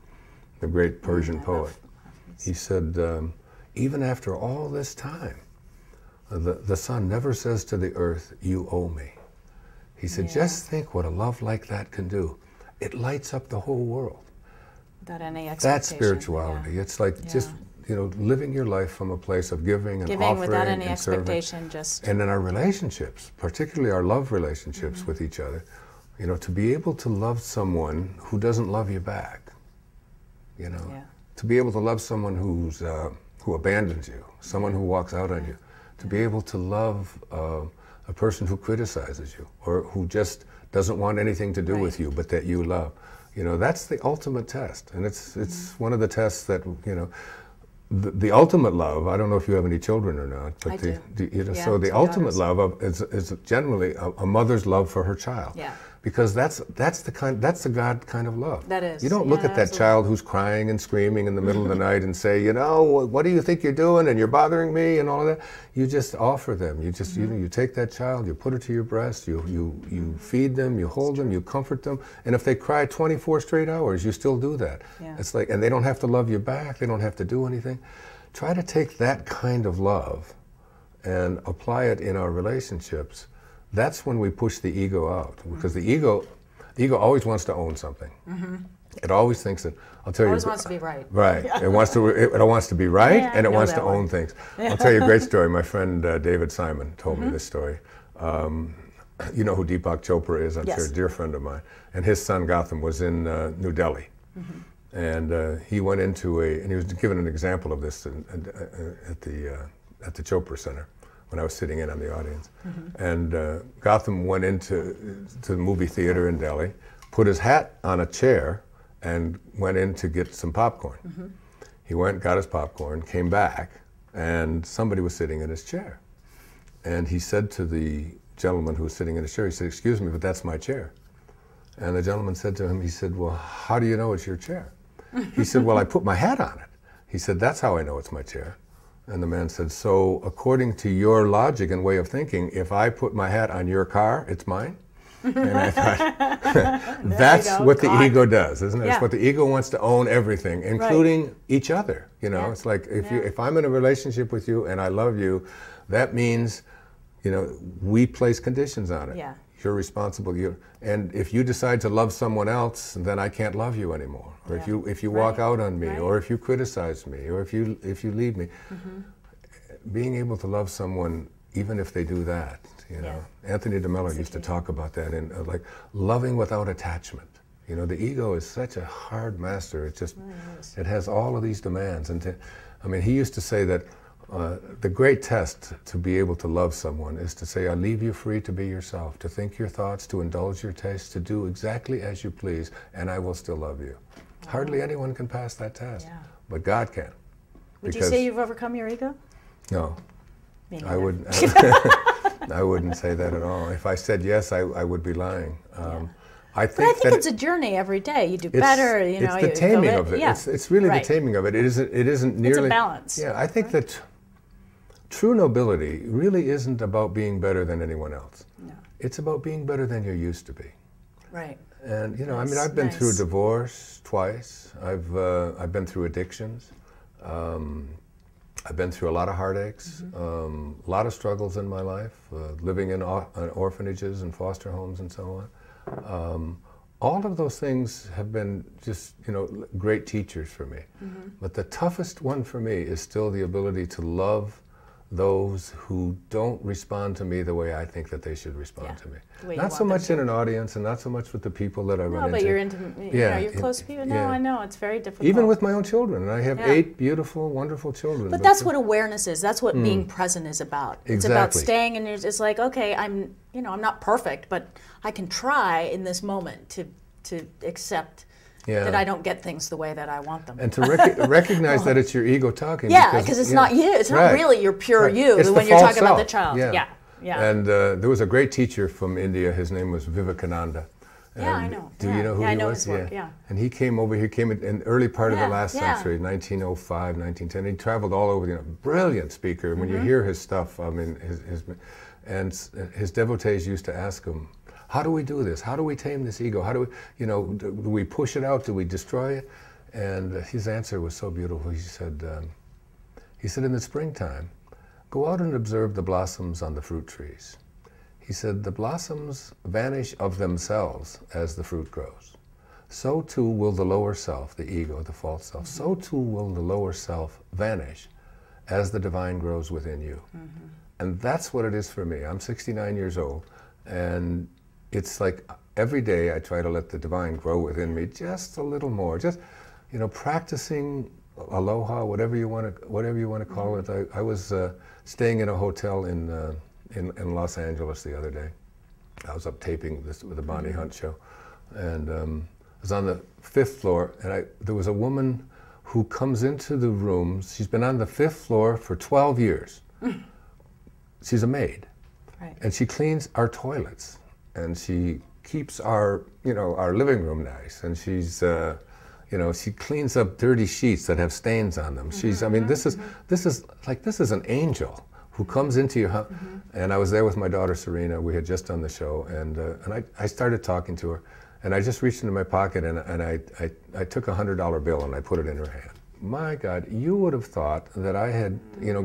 the great Persian poet. He said, even after all this time, the sun never says to the earth, you owe me. He said, just think what a love like that can do. It lights up the whole world. Without any expectation. That's spirituality. It's like just, you know, living your life from a place of giving and offering without any and expectation, serving. And in our relationships, particularly our love relationships with each other, you know, to be able to love someone who doesn't love you back, you know, to be able to love someone who abandons you, someone who walks out on you, to be able to love a person who criticizes you or who just doesn't want anything to do with you, but that you love. You know, that's the ultimate test, and it's one of the tests that, you know, the ultimate love. I don't know if you have any children or not, but I do. You know, so the ultimate love is generally a mother's love for her child. Yeah. because that's the God kind of love. That is. You don't look at that child who's crying and screaming in the middle of the night and say, you know, what do you think you're doing, and you're bothering me and all of that. You just offer them. You just you take that child, you put her to your breast, you feed them, you hold them, you comfort them, and if they cry 24 straight hours, you still do that. Yeah. It's like, and they don't have to love you back. They don't have to do anything. Try to take that kind of love and apply it in our relationships. That's when we push the ego out, because the ego always wants to own something. It always thinks that, I'll tell you. Always wants to be right. Right. It wants to be right, and it wants to own things. I'll tell you a great story. My friend David Simon told me this story. You know who Deepak Chopra is, I'm sure, a dear friend of mine. And his son Gautam was in New Delhi. And he went into and he was given an example of this at the Chopra Center, when I was sitting in on the audience. And Gautam went into the movie theater in Delhi, put his hat on a chair, and went in to get some popcorn. He went, got his popcorn, came back, and somebody was sitting in his chair. And he said to the gentleman who was sitting in his chair, he said, "Excuse me, but that's my chair." And the gentleman said to him, he said, "Well, how do you know it's your chair?" He said, "Well, I put my hat on it." He said, "That's how I know it's my chair." And the man said, "So according to your logic and way of thinking, if I put my hat on your car, it's mine?" And I thought, that's what the ego does, isn't it? It's what the ego wants to own everything, including each other. You know, it's like if I'm in a relationship with you and I love you, that means, you know, we place conditions on it. You're responsible. And if you decide to love someone else, then I can't love you anymore. Or if you walk out on me, or if you criticize me, or if you leave me, being able to love someone even if they do that, you know. Anthony DeMello used to talk about that in like loving without attachment. You know, the ego is such a hard master. It just it has all of these demands. And I mean, he used to say that the great test to be able to love someone is to say, "I leave you free to be yourself, to think your thoughts, to indulge your tastes, to do exactly as you please, and I will still love you." Hardly anyone can pass that test, but God can. Would you say you've overcome your ego? No, I wouldn't. I wouldn't say that at all. If I said yes, I would be lying. I think it's a journey every day. You do better. You know, it's the taming of it. It's really the taming of it. It isn't nearly. It's a balance. Yeah, I think that true nobility really isn't about being better than anyone else. No. It's about being better than you're used to be. Right. And you know, I mean, I've been through divorce twice. I've been through addictions. I've been through a lot of heartaches, a lot of struggles in my life, living in orphanages and foster homes and so on. All of those things have been just, you know, great teachers for me. But the toughest one for me is still the ability to love those who don't respond to me the way I think that they should respond to me. Not so much in an audience, and not so much with the people that I run into. No, but you're into, you know, you're close people. No, I know, it's very difficult. Even with my own children, and I have 8 beautiful, wonderful children. But that's what awareness is. That's what being present is about. It's about staying, and it's like, okay, I'm not perfect, but I can try in this moment to accept that I don't get things the way that I want them. And to recognize that it's your ego talking. Because it's not you. It's not really your pure you when you're talking about the child. And there was a great teacher from India. His name was Vivekananda. I know. Do you know who he was? I know his work, And he came over, he came in the early part of the last century, 1905, 1910. He traveled all over, you know, brilliant speaker. When you hear his stuff, I mean, his devotees used to ask him, "How do we do this? How do we tame this ego? How do we, you know, do we push it out? Do we destroy it?" And his answer was so beautiful. He said, in the springtime, go out and observe the blossoms on the fruit trees. He said, the blossoms vanish of themselves as the fruit grows. So too will the lower self, the ego, the false self, so too will the lower self vanish as the divine grows within you. And that's what it is for me. I'm 69 years old, and it's like every day I try to let the divine grow within me just a little more. Just, you know, practicing aloha, whatever you want to call it. I was staying in a hotel in Los Angeles the other day. I was up taping this with the Bonnie Hunt show, and I was on the 5th floor, and there was a woman who comes into the room. She's been on the 5th floor for 12 years. She's a maid, and she cleans our toilets. And she keeps our, our living room nice, and she's, she cleans up dirty sheets that have stains on them. She's, I mean, this is an angel who comes into your house. And I was there with my daughter Serena. We had just done the show, and I started talking to her, and I just reached into my pocket and I took a $100 bill and I put it in her hand. My God, you would have thought that I had,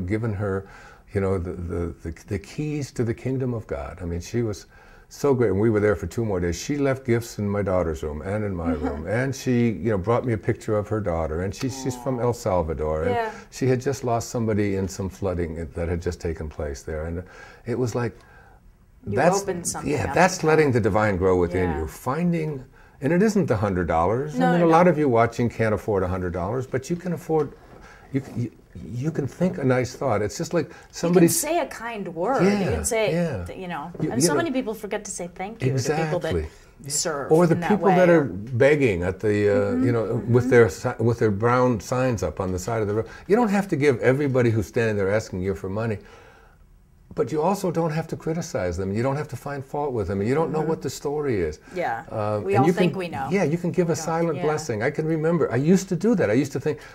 given her, the keys to the kingdom of God. I mean, she was so great, and we were there for 2 more days. She left gifts in my daughter's room and in my room, and she, brought me a picture of her daughter, and she's from El Salvador, and she had just lost somebody in some flooding that had just taken place there, and it was like, opened something up. That's letting the divine grow within you, finding, and it isn't the $100. I mean, a lot of you watching can't afford $100, but you can afford, you can think a nice thought. It's just like somebody. You can say a kind word. You can say, and so many people forget to say thank you to people that serve. Or the people that are begging at the, with their brown signs up on the side of the road. You don't have to give everybody who's standing there asking you for money. But you also don't have to criticize them. You don't have to find fault with them. And you don't know what the story is. Yeah, we all think we know. Yeah, you can give a silent blessing. I can remember, I used to do that. I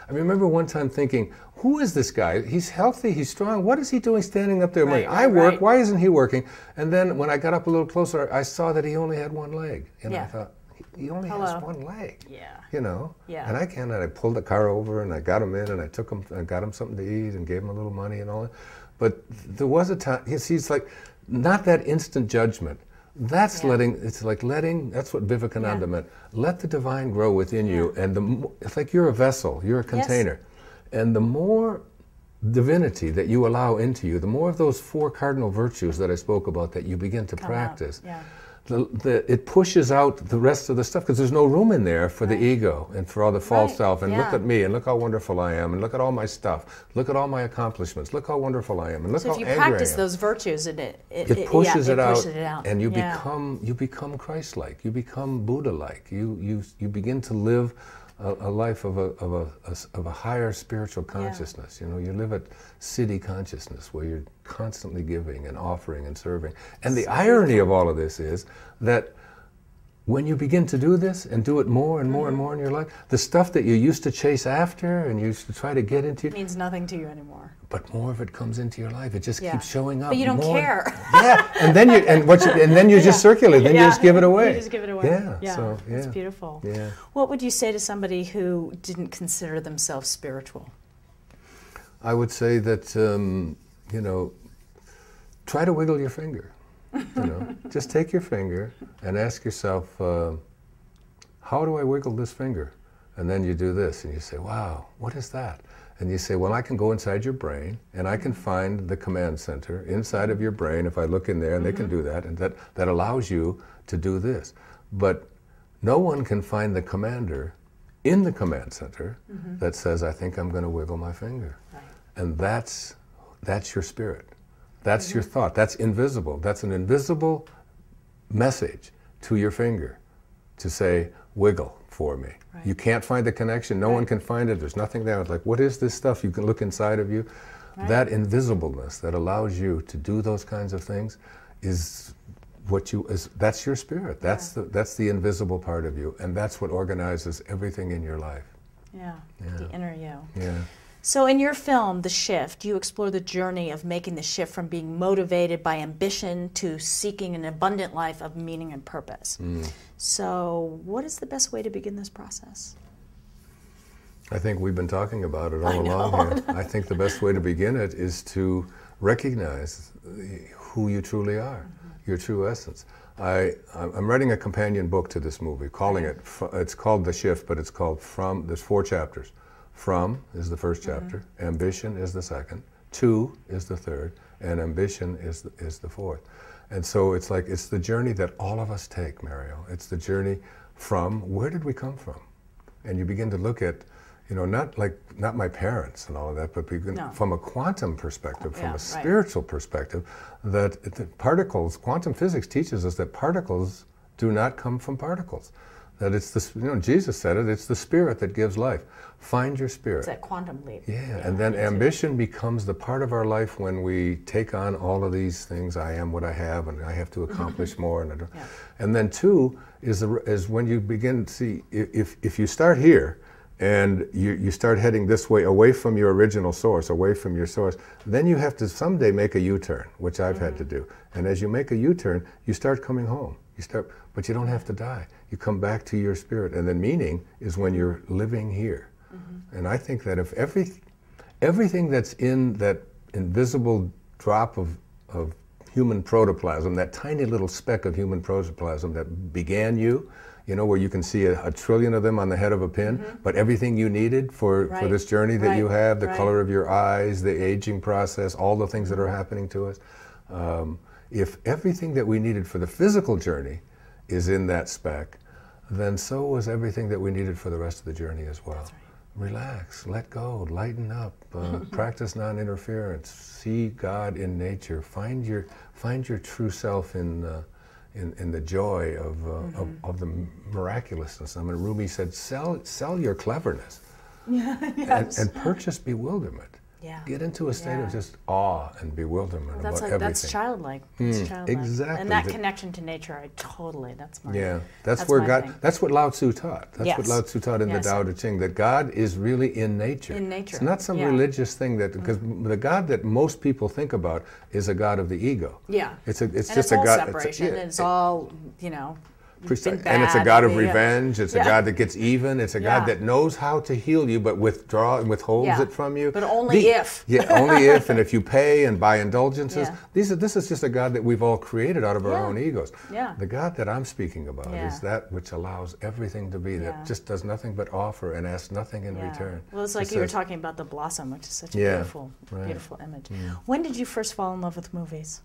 remember one time thinking, who is this guy? He's healthy, he's strong. What is he doing standing up there? I work, why isn't he working? And then when I got up a little closer, I saw that he only had one leg. And I thought, he only has one leg. And I pulled the car over and I got him in and I took him and got him something to eat and gave him a little money and all that. But there was a time, he's like, not that instant judgment. That's it's like letting, that's what Vivekananda meant. Let the divine grow within you, and it's like you're a vessel, you're a container. And the more divinity that you allow into you, the more of those 4 cardinal virtues that I spoke about that you begin to practice, it pushes out the rest of the stuff, because there's no room in there for the ego and for all the false self, and look at me, and look how wonderful I am, and look at all my stuff, look at all my accomplishments, look how wonderful I am, and look how angry I am. So if you practice those virtues, it pushes it out, and you become Christ-like, you become Buddha-like, you begin to live a life of a higher spiritual consciousness. You live at city consciousness, where you're constantly giving and offering and serving. And the irony of all of this is that when you begin to do this and do it more and more and more in your life, the stuff that you used to chase after and you used to try to get into, means nothing to you anymore. But more of it comes into your life. It just keeps showing up. But you don't care. And then you just circulate. Then you just give it away. You just give it away. So it's beautiful. Yeah. What would you say to somebody who didn't consider themselves spiritual? I would say that try to wiggle your finger. Just take your finger and ask yourself, how do I wiggle this finger? And then you do this, and you say, wow, what is that? And you say, well, I can go inside your brain, and I can find the command center inside of your brain if I look in there, and they can do that, and that allows you to do this. But no one can find the commander in the command center that says, I think I'm going to wiggle my finger. Right. And that's your spirit. That's your thought. That's invisible. That's an invisible message to your finger to say, wiggle for me. Right. You can't find the connection. No one can find it. There's nothing there. It's like, what is this stuff? You can look inside of you. Right. That invisibleness that allows you to do those kinds of things is that's your spirit. That's the invisible part of you, and that's what organizes everything in your life. The inner you. Yeah. So in your film, The Shift, you explore the journey of making the shift from being motivated by ambition to seeking an abundant life of meaning and purpose. So what is the best way to begin this process? I think we've been talking about it all along here. I think the best way to begin it is to recognize who you truly are, your true essence. I'm writing a companion book to this movie, it's called The Shift, but it's called there's 4 chapters. From is the first chapter, ambition is the second, to is the third, and ambition is the fourth. And so it's the journey that all of us take, Mario. It's the journey from, where did we come from? And you begin to look at, not my parents and all of that, but from a quantum perspective, from a spiritual perspective, that the particles, quantum physics teaches us that particles do not come from particles. That it's the, you know, Jesus said it, it's the spirit that gives life. Find your spirit. It's that quantum leap. Yeah, and then ambition becomes the part of our life when we take on all of these things. I am what I have, and I have to accomplish more. And, and then two is when you begin to see, if you start here, and you start heading this way, away from your original source, away from your source, then you have to someday make a U-turn, which I've had to do. And as you make a U-turn, you start coming home. But you don't have to die. You come back to your spirit. And then meaning is when you're living here. And I think that if everything that's in that invisible drop of human protoplasm, that tiny little speck of human protoplasm that began you, you know, where you can see a trillion of them on the head of a pin, but everything you needed for this journey that you have, the color of your eyes, the aging process, all the things that are happening to us, if everything that we needed for the physical journey is in that speck, then so was everything that we needed for the rest of the journey as well. Relax, let go, lighten up, practice non-interference, see God in nature, find your true self in the joy of the miraculousness. I mean, Rumi said, sell your cleverness and purchase bewilderment. Get into a state of just awe and bewilderment about everything. That's childlike. That's childlike. Exactly. And that connection to nature, that's my that's where God, that's what Lao Tzu taught. That's what Lao Tzu taught in the Tao Te Ching, that God is really in nature. In nature. It's not some religious thing that, because the God that most people think about is a God of the ego. It's just a God. Separation. It's all, you know, and it's a God of revenge. It's a God that gets even. It's a God that knows how to heal you, but withholds it from you. But only if. Only if, and if you pay and buy indulgences. This is just a God that we've all created out of our own egos. The God that I'm speaking about is that which allows everything to be, that just does nothing but offer and asks nothing in return. Well, it's like you were talking about the blossom, which is such a beautiful, beautiful image. When did you first fall in love with movies?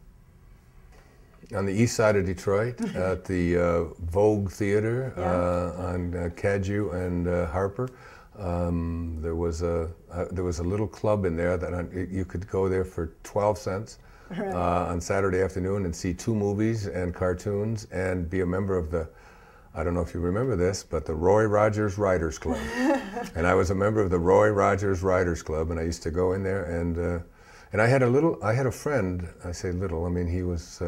On the east side of Detroit, at the Vogue Theater on Cadju and Harper. There was a little club in there that you could go there for 12 cents on Saturday afternoon and see 2 movies and cartoons and be a member of the, I don't know if you remember this, but the Roy Rogers Writers Club. And I was a member of the Roy Rogers Writers Club, and I used to go in there and I had a friend, I say little, I mean he was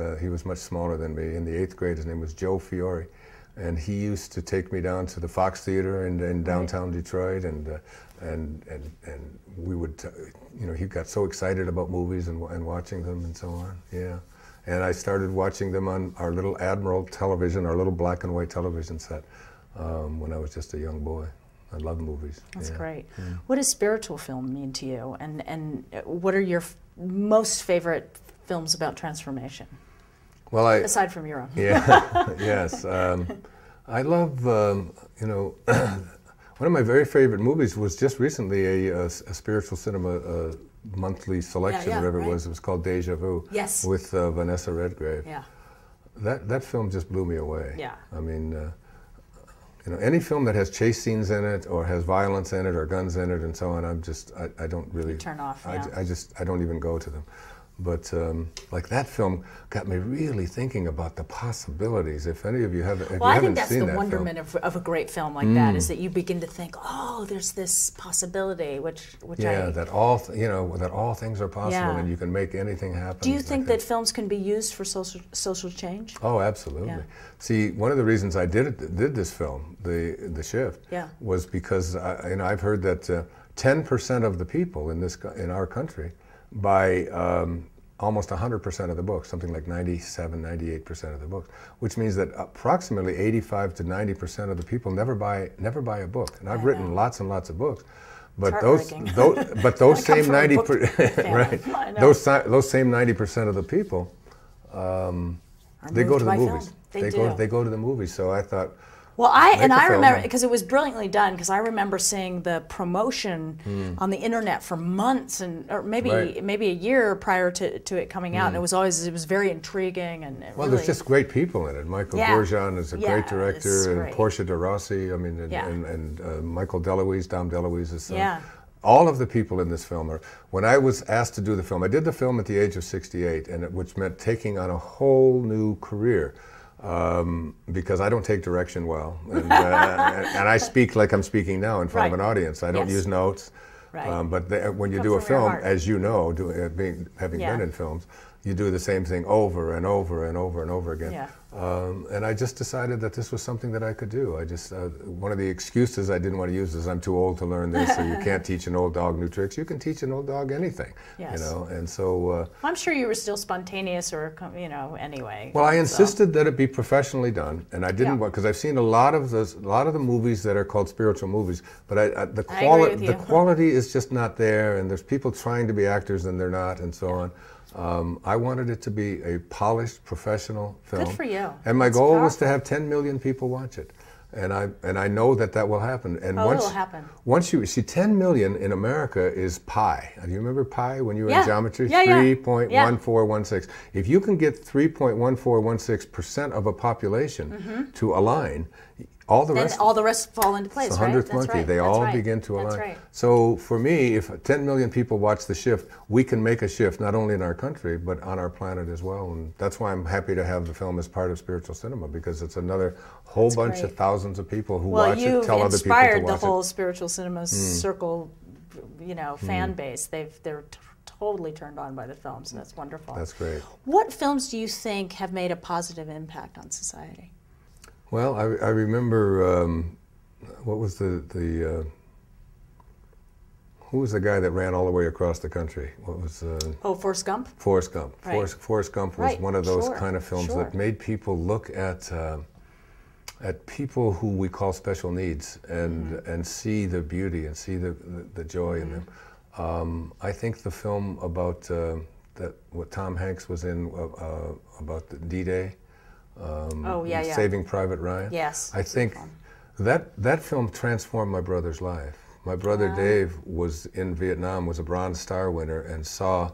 much smaller than me. In the 8th grade, his name was Joe Fiore. And he used to take me down to the Fox Theater in downtown Detroit, and we would, you know, he got so excited about movies and watching them and so on, And I started watching them on our little Admiral television, our little black and white television set, when I was just a young boy. I love movies. That's great. What does spiritual film mean to you? And what are your most favorite films about transformation? Well, aside from your own. Yes. I love, you know, one of my very favorite movies was just recently a spiritual cinema monthly selection, whatever it was. It was called Deja Vu. Yes. With Vanessa Redgrave. Yeah. That film just blew me away. Yeah. I mean, you know, any film that has chase scenes in it, or has violence in it, or guns in it, and so on, I don't really... You turn off, I don't even go to them. But like that film got me really thinking about the possibilities. If any of you haven't seen that film. Well, I think that's the wonderment of a great film like that, is that you begin to think, oh, there's this possibility, which that all things are possible, and you can make anything happen. Do you think that films can be used for social change? Oh, absolutely. Yeah. See, one of the reasons I did this film, The Shift, was because I've heard that 10% of the people in our country buy almost 100% of the books, something like 97, 98% of the books, which means that approximately 85 to 90% of the people never buy a book. And I've written lots and lots of books, but those same 90%, right? Those same 90% of the people, they go to the movies. They go to the movies. So I thought. Well, I remember, because it was brilliantly done, because I remember seeing the promotion on the internet for months, or maybe a year prior to it coming out, and it was very intriguing, and there's just great people in it. Michael Bourgeon is a great director, and Portia de Rossi, I mean, and Michael DeLuise, Dom DeLuise's son. All of the people in this film when I was asked to do the film, I did the film at the age of 68, which meant taking on a whole new career. because I don't take direction well, and I speak like I'm speaking now in front of an audience. I don't use notes. Right. But when you Comes do a from your film, heart. as you know, having been in films, you do the same thing over and over and over and over again. Yeah. And I just decided that this was something that I could do. I just, one of the excuses I didn't want to use is I'm too old to learn this, or you can't teach an old dog new tricks. You can teach an old dog anything, Yes. you know, and so. I'm sure you were still spontaneous or, you know, anyway. Well, I so. insisted that it be professionally done, and I didn't want, because I've seen a lot of the movies that are called spiritual movies, but the quality is just not there, and there's people trying to be actors and they're not, and so on. I wanted it to be a polished, professional film. Good for you. And my goal was to have 10 million people watch it. And I know that will happen. And it'll happen. Once you see 10 million in America is pi. Do you remember pi when you were in geometry? Yeah, 3.1416. If you can get 3.1416% of a population to align, all the rest fall into place, it's the 100th monkey. They all begin to align. That's right. So for me, if 10 million people watch The Shift, we can make a shift not only in our country, but on our planet as well. And that's why I'm happy to have the film as part of spiritual cinema, because it's another whole bunch of thousands of people who watch it, tell other people to watch it. Well, you've inspired the whole spiritual cinema circle, you know, fan base. They're totally turned on by the films, and that's wonderful. That's great. What films do you think have made a positive impact on society? Well, I remember, what was who was the guy that ran all the way across the country? What was? Forrest Gump? Forrest Gump. Right. Forrest Gump was one of those kind of films that made people look at people who we call special needs and see the beauty and see the joy in them. I think the film about what Tom Hanks was in about the D-Day. Saving Private Ryan. Yes. I think that film transformed my brother's life. My brother Dave was in Vietnam, was a Bronze Star winner, and saw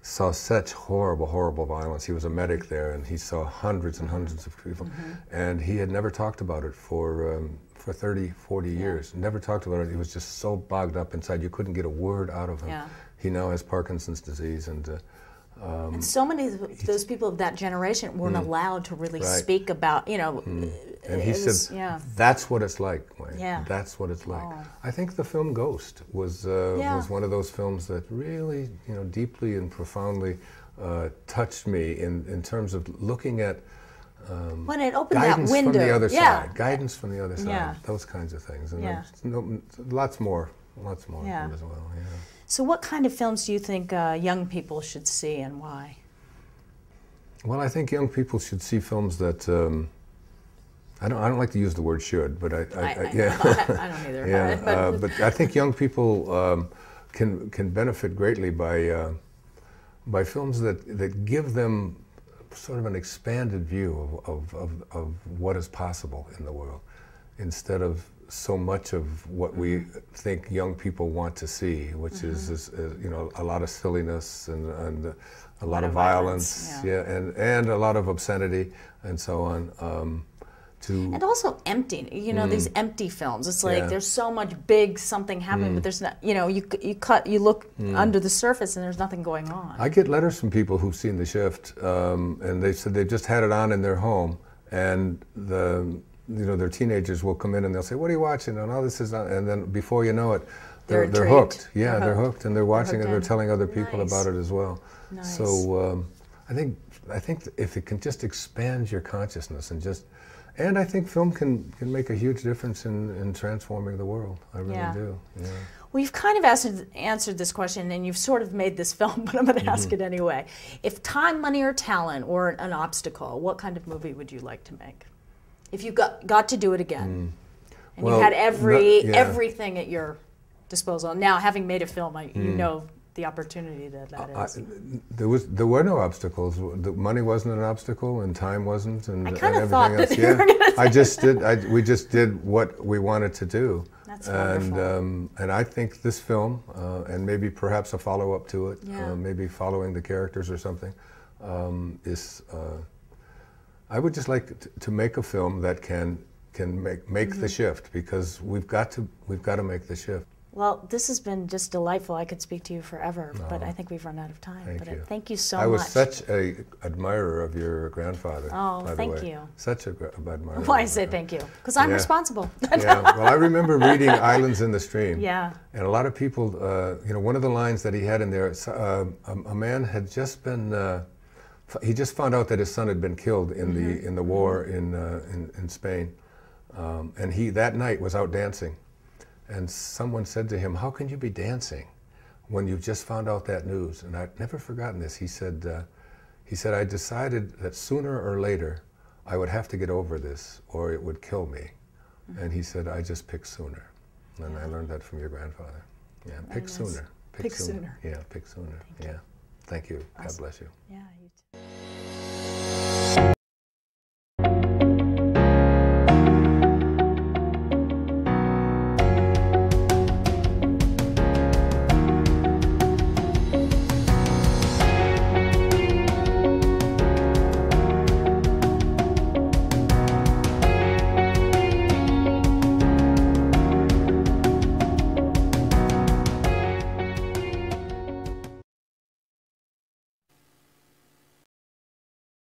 such horrible violence. He was a medic there, and he saw hundreds and hundreds of people, and he had never talked about it for 30, 40 years. Never talked about it. He was just so bogged up inside, you couldn't get a word out of him. Yeah. He now has Parkinson's disease, and so many of those people of that generation weren't allowed to really speak about, you know. And he said, "That's what it's like, Wayne. Yeah. That's what it's like." I think the film Ghost was one of those films that really, you know, deeply and profoundly touched me in terms of looking at when it opened that guidance window, from the other side, guidance from the other side, those kinds of things, and lots more as well. Yeah. So what kind of films do you think young people should see, and why? Well, I think young people should see films that, I don't like to use the word should, but I don't either. But I think young people can benefit greatly by films that give them sort of an expanded view of what is possible in the world, instead of so much of what we think young people want to see, which is you know, a lot of silliness and a lot of violence, and a lot of obscenity and so on. And also empty, you know, these empty films. It's like there's so much big something happening, but there's not, you know, you look under the surface and there's nothing going on. I get letters from people who've seen The Shift, and they said they've just had it on in their home, and their teenagers will come in and they'll say, "What are you watching?" And all this is on, and then before you know it, they're hooked. Yeah, they're hooked, and they're watching it. They're telling other people about it as well. Nice. So I think if it can just expand your consciousness and I think film can make a huge difference in transforming the world. I really do. Yeah. Well, you've kind of answered this question, and you've sort of made this film, but I'm going to ask it anyway. If time, money, or talent were an obstacle, what kind of movie would you like to make? If you got to do it again, and you had everything at your disposal. Now, having made a film, you know the opportunity that is. There were no obstacles. The money wasn't an obstacle, and time wasn't, and kind of everything thought else. That you were gonna say We just did what we wanted to do. That's wonderful. And I think this film, and maybe perhaps a follow-up to it, maybe following the characters or something, is. I would just like to make a film that can make the shift, because we've got to make the shift. Well, this has been just delightful. I could speak to you forever, but I think we've run out of time. Thank you. Thank you so much. I was such an admirer of your grandfather. Oh, by the thank way. you. Such an admirer. Why I say thank you? Because I'm responsible. Yeah. Well, I remember reading Islands in the Stream. Yeah. And a lot of people, you know, one of the lines that he had in there, a man had just been, he just found out that his son had been killed in the war in Spain, and he that night was out dancing. And someone said to him, "How can you be dancing when you've just found out that news?" And I've never forgotten this. He said, "I decided that sooner or later I would have to get over this or it would kill me." And he said, "I just picked sooner." And I learned that from your grandfather. Yeah, pick sooner. Pick sooner. Yeah, pick sooner. Yeah. Thank you. God bless you. Yeah, you too.